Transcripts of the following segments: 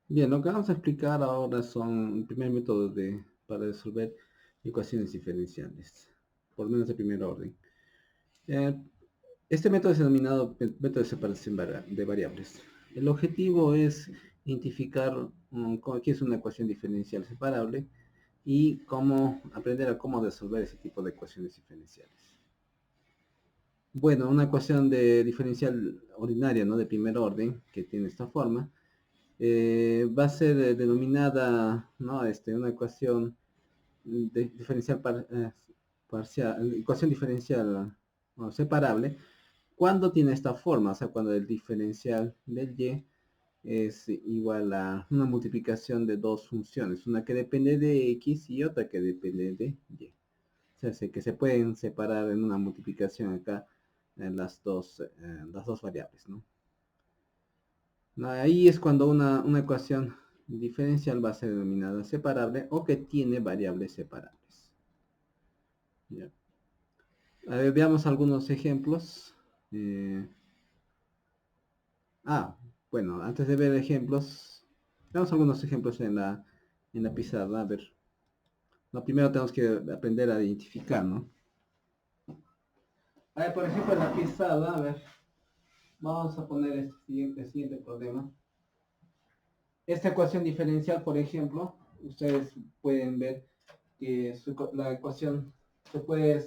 Bien, lo que vamos a explicar ahora son el primer método para resolver ecuaciones diferenciales, por lo menos de primer orden. Eh, este método es denominado método de separación de variables. El objetivo es identificar qué es una ecuación diferencial separable y cómo aprender a cómo resolver ese tipo de ecuaciones diferenciales. Bueno, una ecuación de diferencial ordinaria, ¿no? De primer orden, que tiene esta forma, va a ser denominada, ¿no? Una ecuación diferencial parcial, ecuación diferencial, ¿no? Separable, cuando tiene esta forma, o sea, cuando el diferencial del y es igual a una multiplicación de dos funciones, una que depende de x y otra que depende de y. O sea, que se pueden separar en una multiplicación acá en las dos variables, ¿no? Ahí es cuando una ecuación diferencial va a ser denominada separable o que tiene variables separables. Ya. A ver, veamos algunos ejemplos. Eh, bueno, antes de ver ejemplos, veamos algunos ejemplos en la pizarra. A ver, no, primero tenemos que aprender a identificar, ¿no? A ver, por ejemplo, en la pizarra, a ver, vamos a poner el siguiente problema. Esta ecuación diferencial, por ejemplo, ustedes pueden ver que la ecuación se puede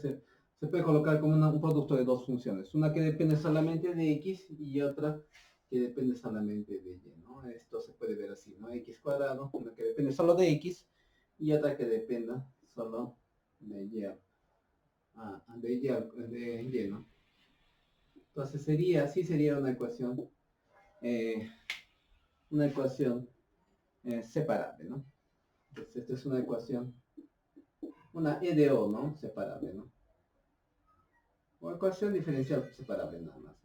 colocar como un producto de dos funciones. Una que depende solamente de x y otra que depende solamente de y, ¿no? Esto se puede ver así, ¿no? X cuadrado, una que depende solo de x y otra que dependa solo de y, de y, ¿no? Entonces sería eh, una ecuación separable, ¿no? Entonces esta es una EDO, ¿no? Separable, ¿no? O ecuación diferencial separable nada más,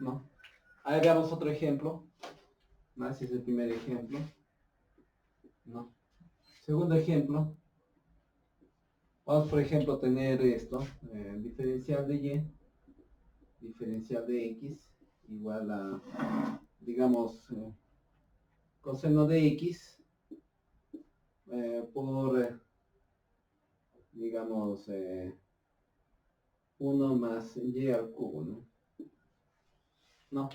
¿no? Ahí veamos otro ejemplo, ¿no? Ese es el primer ejemplo, ¿no? Segundo ejemplo, vamos por ejemplo a tener esto, diferencial de diferencial de x, igual a, digamos, coseno de x por, digamos, 1 más y al cubo, ¿no? ¿No?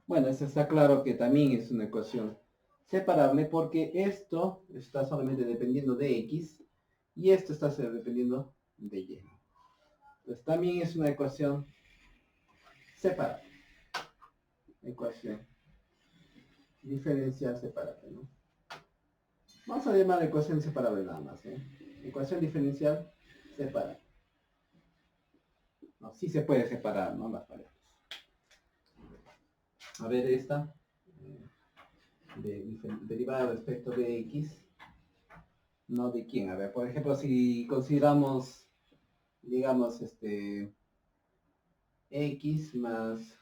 Bueno, eso está claro que también es una ecuación separable porque esto está solamente dependiendo de x y esto está dependiendo de y. Pues también es una ecuación separable, ecuación diferencial separable, ¿no? Vamos a llamar ecuación separable nada más, ¿eh? Ecuación diferencial separable. No, sí se puede separar, ¿no? Las variables. A ver esta, derivada respecto de x, no de quién. A ver, por ejemplo, si consideramos, digamos, x más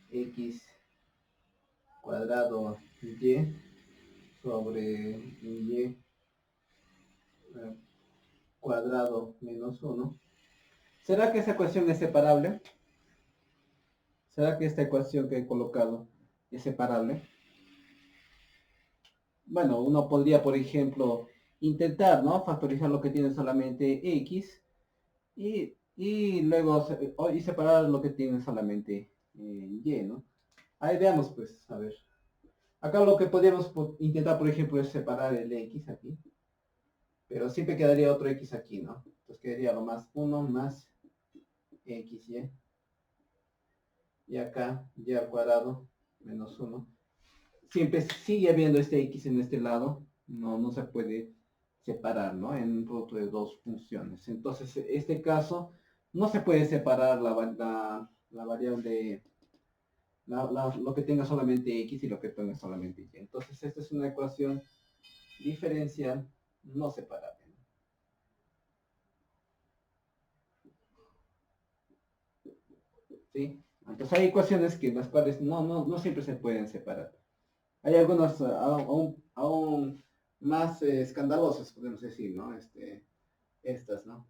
x cuadrado y sobre y cuadrado menos 1. ¿Será que esa ecuación es separable? ¿Será que esta ecuación que he colocado es separable? Bueno, uno podría, por ejemplo, intentar, ¿no? Factorizar lo que tiene solamente x y luego y separar lo que tiene solamente y, ¿no? Ahí veamos, pues, a ver. Acá lo que podríamos intentar, por ejemplo, es separar el x aquí, pero siempre quedaría otro x aquí, ¿no? Entonces quedaría lo más 1 más xy, y acá y al cuadrado menos 1. Siempre sigue habiendo este x en este lado, no se puede separar, ¿no? En un producto de dos funciones. Entonces, en este caso, no se puede separar la variable, lo que tenga solamente x y lo que tenga solamente y. Entonces, esta es una ecuación diferencial no separable. ¿Sí? Entonces hay ecuaciones que las cuales no siempre se pueden separar. Hay algunas aún más escandalosas, podemos decir, ¿no? Estas, ¿no?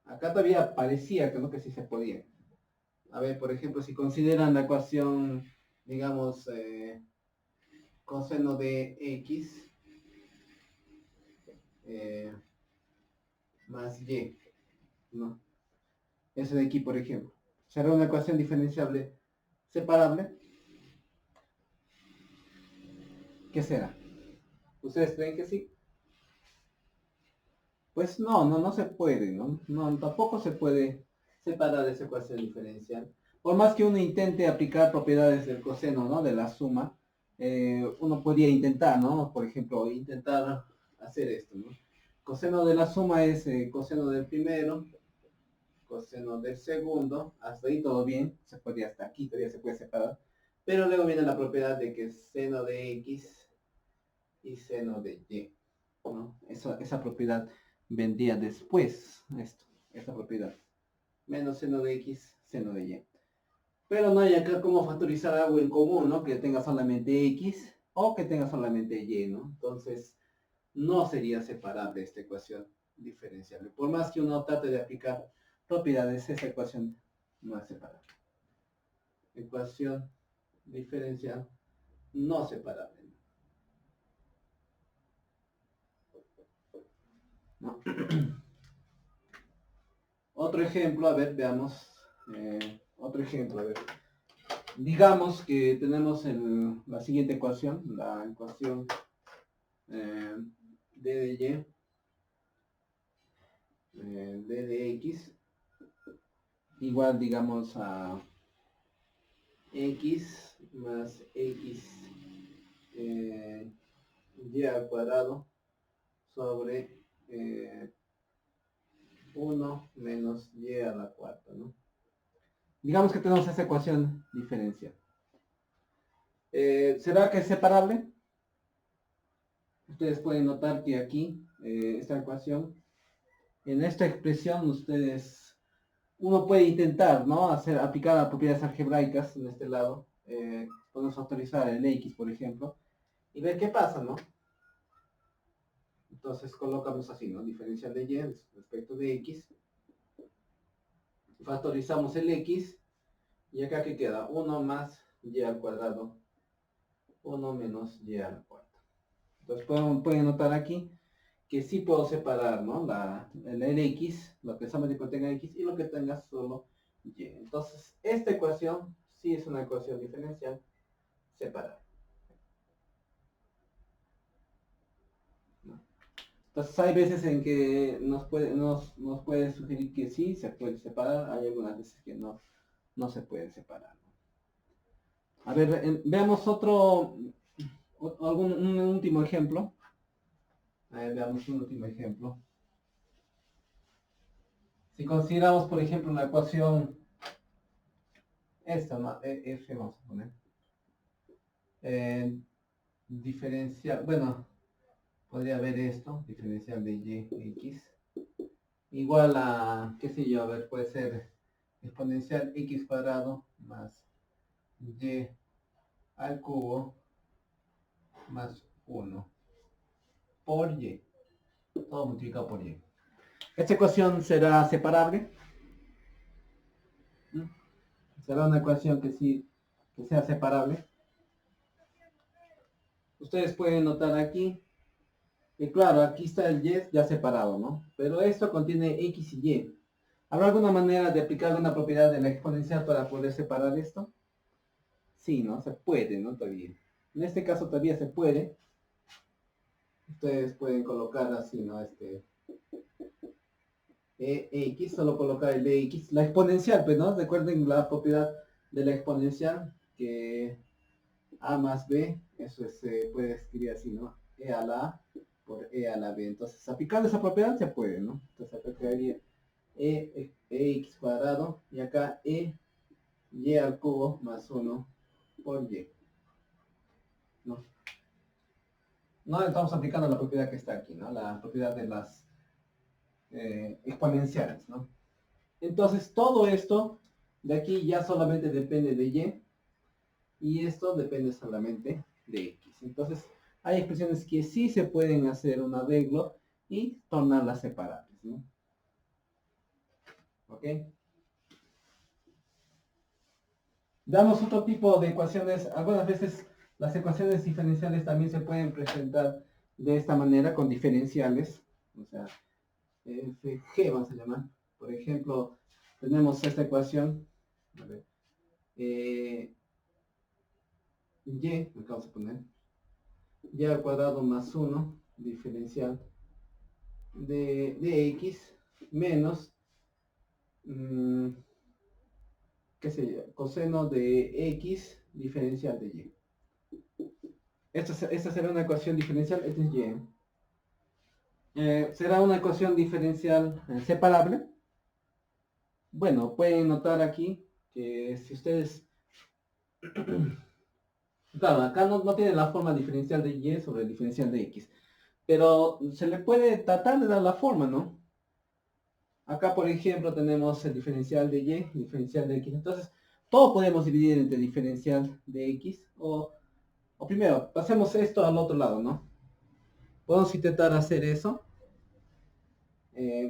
Acá todavía parecía que no que sí se podía. A ver, por ejemplo, si consideran la ecuación, digamos, coseno de x eh, más y, ¿no? Eso de aquí, por ejemplo. ¿Será una ecuación diferenciable separable? ¿Qué será? ¿Ustedes creen que sí? Pues no se puede, ¿no? No, tampoco se puede separar esa ecuación diferencial. Por más que uno intente aplicar propiedades del coseno, ¿no? De la suma, uno podría intentar, ¿no? Por ejemplo, intentar hacer esto, ¿no? Coseno de la suma es coseno del primero, coseno del segundo, hasta ahí todo bien, se podría hasta aquí, todavía se puede separar. Pero luego viene la propiedad de que es seno de x y seno de y, ¿no? Esa propiedad vendría después, esta propiedad. Menos seno de x, seno de y. Pero no hay acá cómo factorizar algo en común, ¿no? Que tenga solamente x o que tenga solamente y, ¿no? Entonces, no sería separable esta ecuación diferenciable. Por más que uno trate de aplicar propiedades, esa ecuación no es separable. Ecuación diferencial no separable. ¿No? Otro ejemplo, a ver, veamos. Otro ejemplo, a ver. Digamos que tenemos la siguiente ecuación, la ecuación d de y, d de x, igual digamos a x más x y al cuadrado sobre 1 menos y a la cuarta, ¿no? Digamos que tenemos esta ecuación diferencial. ¿Será que es separable? Ustedes pueden notar que aquí, esta ecuación, en esta expresión, uno puede intentar, ¿no? Aplicar propiedades algebraicas en este lado. Podemos autorizar el x, por ejemplo, y ver qué pasa, ¿no? Entonces colocamos así, ¿no? Diferencial de y respecto de x. Factorizamos el x, y acá que queda 1 más y al cuadrado, 1 menos y al cuarto. Entonces pueden notar aquí que sí puedo separar, ¿no? El x, lo que solamente contenga x y lo que tenga solo y. Entonces, esta ecuación sí es una ecuación diferencial separable, ¿no? Entonces, hay veces en que nos puede sugerir que sí se puede separar, hay algunas veces que no se puede separar, ¿no? A ver, veamos un último ejemplo. A ver, veamos un último ejemplo. Si consideramos, por ejemplo, una ecuación, esta, ¿no? F vamos a poner, diferencial, bueno, podría haber esto, diferencial de y x, igual a, qué sé yo, a ver, puede ser exponencial x cuadrado más y al cubo más 1 por y, todo multiplicado por y. ¿Esta ecuación será separable? ¿Mm? ¿Será una ecuación que sí, que sea separable? Ustedes pueden notar aquí que claro, aquí está el y ya separado, ¿no? Pero esto contiene x y y. ¿Habrá alguna manera de aplicar una propiedad de la exponencial para poder separar esto? Sí, ¿no? Se puede, ¿no? Todavía. En este caso todavía se puede. Ustedes pueden colocar así, ¿no? X, solo colocar el x, la exponencial, pues, ¿no? Recuerden la propiedad de la exponencial, que a más b, eso se puede escribir así, ¿no? E a la a por e a la b. Entonces, aplicando esa propiedad se puede, ¿no? Entonces acá quedaría ex cuadrado y acá y al cubo más 1 por y, ¿no? No estamos aplicando la propiedad que está aquí, ¿no? La propiedad de las exponenciales, ¿no? Entonces todo esto de aquí ya solamente depende de y esto depende solamente de x. Entonces hay expresiones que sí se pueden hacer un arreglo y tornarlas separables, ¿no? ¿Ok? Damos otro tipo de ecuaciones. Algunas veces las ecuaciones diferenciales también se pueden presentar de esta manera con diferenciales. O sea, FG vamos a llamar. Por ejemplo, tenemos esta ecuación. A ver, y, vamos a poner, y al cuadrado más 1, diferencial de x, menos, qué sé yo, coseno de x, diferencial de y. Esta será una ecuación diferencial, esta es y. ¿Será una ecuación diferencial separable? Bueno, pueden notar aquí que si ustedes... Claro, acá no tiene la forma diferencial de y sobre el diferencial de x, pero se le puede tratar de dar la forma, ¿no? Acá, por ejemplo, tenemos el diferencial de y, diferencial de x. Entonces, todo podemos dividir entre diferencial de x, o primero, pasemos esto al otro lado, ¿no? Podemos intentar hacer eso.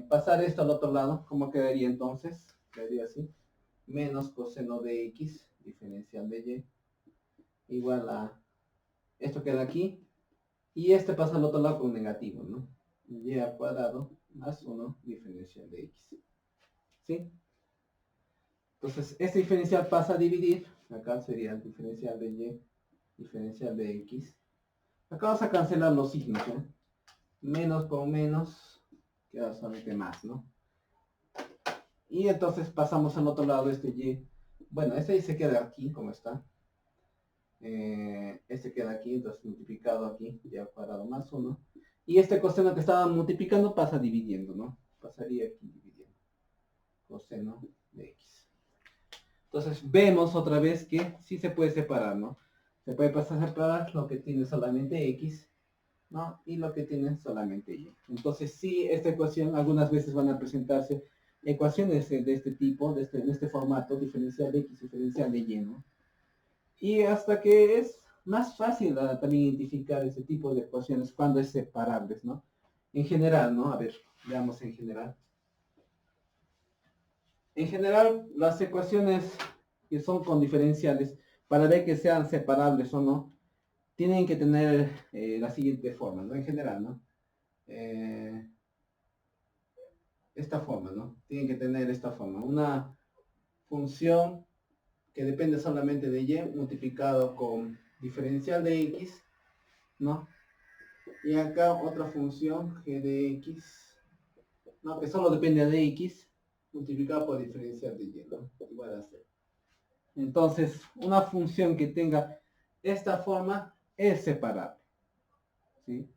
Pasar esto al otro lado, ¿cómo quedaría entonces? Quedaría así. Menos coseno de x, diferencial de y, igual a... Esto queda aquí. Y este pasa al otro lado con negativo, ¿no? Y al cuadrado más 1, diferencial de x. ¿Sí? Entonces, este diferencial pasa a dividir. Acá sería el diferencial de y, diferencial de x. Acá vamos a cancelar los signos, ¿no? Menos con menos, queda solamente más, ¿no? Y entonces pasamos al otro lado este y. Bueno, este se queda aquí, como está. Este queda aquí, entonces multiplicado aquí, y al cuadrado más 1. Y este coseno que estaba multiplicando pasa dividiendo, ¿no? Pasaría aquí dividiendo. Coseno de x. Entonces vemos otra vez que sí se puede separar, ¿no? Se puede pasar a separar lo que tiene solamente x, ¿no? Y lo que tiene solamente y. Entonces sí, esta ecuación algunas veces van a presentarse ecuaciones de este tipo, en este formato, diferencial de x, diferencial de y, ¿no? Y hasta que es más fácil también identificar ese tipo de ecuaciones cuando es separables, ¿no? En general, ¿no? A ver, veamos en general. En general, las ecuaciones que son con diferenciales, para ver que sean separables o no, tienen que tener la siguiente forma, ¿no? En general, ¿no? Esta forma, ¿no? Tienen que tener esta forma. Una función que depende solamente de y multiplicado con diferencial de x, ¿no? Y acá otra función g de x, ¿no? Que solo depende de x multiplicado por diferencial de y, ¿no? Igual a 0. Entonces, una función que tenga esta forma es separable, ¿sí?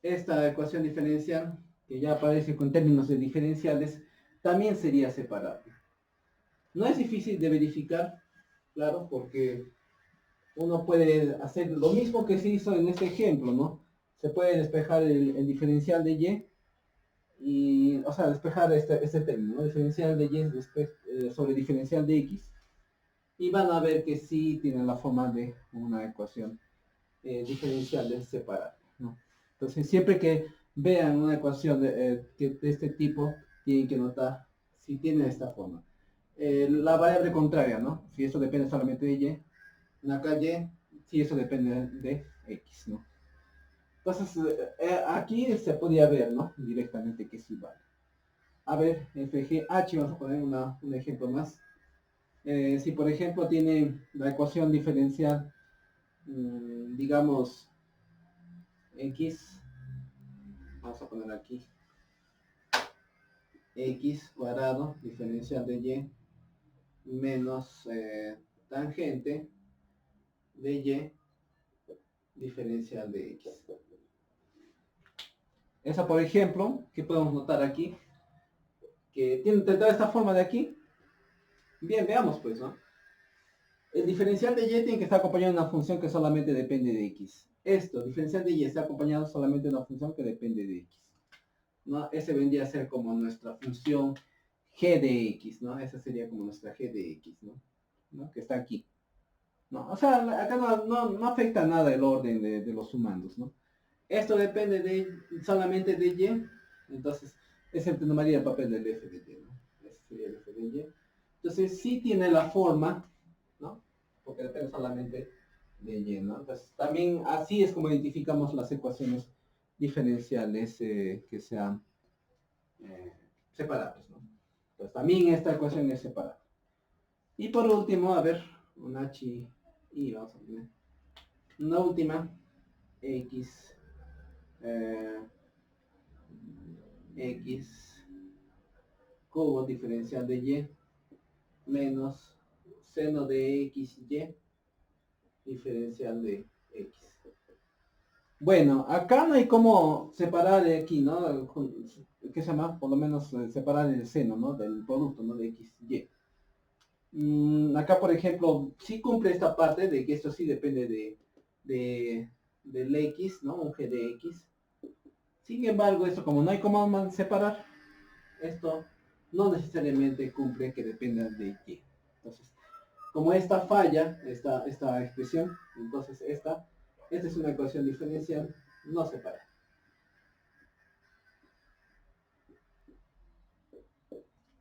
Esta ecuación diferencial, que ya aparece con términos de diferenciales, también sería separable. No es difícil de verificar, claro, porque uno puede hacer lo mismo que se hizo en este ejemplo, ¿no? Se puede despejar el diferencial de y, o sea, despejar este término, ¿no? Diferencial de y sobre diferencial de x, y van a ver que sí tienen la forma de una ecuación diferencial separable, ¿no? Entonces, siempre que vean una ecuación de este tipo, tienen que notar si tiene esta forma. La variable contraria, ¿no? Si eso depende solamente de y, acá y, si eso depende de x, ¿no? Entonces, aquí se podía ver, ¿no? Directamente que sí vale. A ver, FGH, vamos a poner un ejemplo más. Si por ejemplo tiene la ecuación diferencial, digamos, x, vamos a poner aquí, x cuadrado, diferencial de y, menos tangente de y, diferencial de x. Esa, por ejemplo, que podemos notar aquí, que tendrá esta forma de aquí. Bien, veamos pues, ¿no? El diferencial de y tiene que estar acompañado de una función que solamente depende de x. Esto, diferencial de y, está acompañado solamente de una función que depende de x, ¿no? Ese vendría a ser como nuestra función g de x, ¿no? Esa sería como nuestra g de x, ¿no? Que está aquí. ¿No? O sea, acá no afecta nada el orden de los sumandos, ¿no? Esto depende solamente de y, entonces ese tomaría el papel del f de y, ¿no? Ese sería el f de y. Entonces sí tiene la forma, ¿no? porque depende solamente de y, ¿no? Entonces, también así es como identificamos las ecuaciones diferenciales que sean separables, ¿no? Entonces, también esta ecuación es separable. Y por último, a ver, un h y vamos a poner una última x x cubo diferencial de y menos seno de x y diferencial de x. Bueno, acá no hay como separar de aquí, ¿no? ¿Qué se llama? Por lo menos separar el seno, ¿no? Del producto, ¿no? De x, y. Acá, por ejemplo, sí cumple esta parte de que esto sí depende del x, ¿no? Un g de x. Sin embargo, esto como no hay como separar, esto no necesariamente cumple que dependa de y. Entonces, como esta falla, esta expresión, entonces esta es una ecuación diferencial no separable.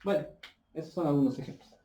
Bueno, esos son algunos ejemplos.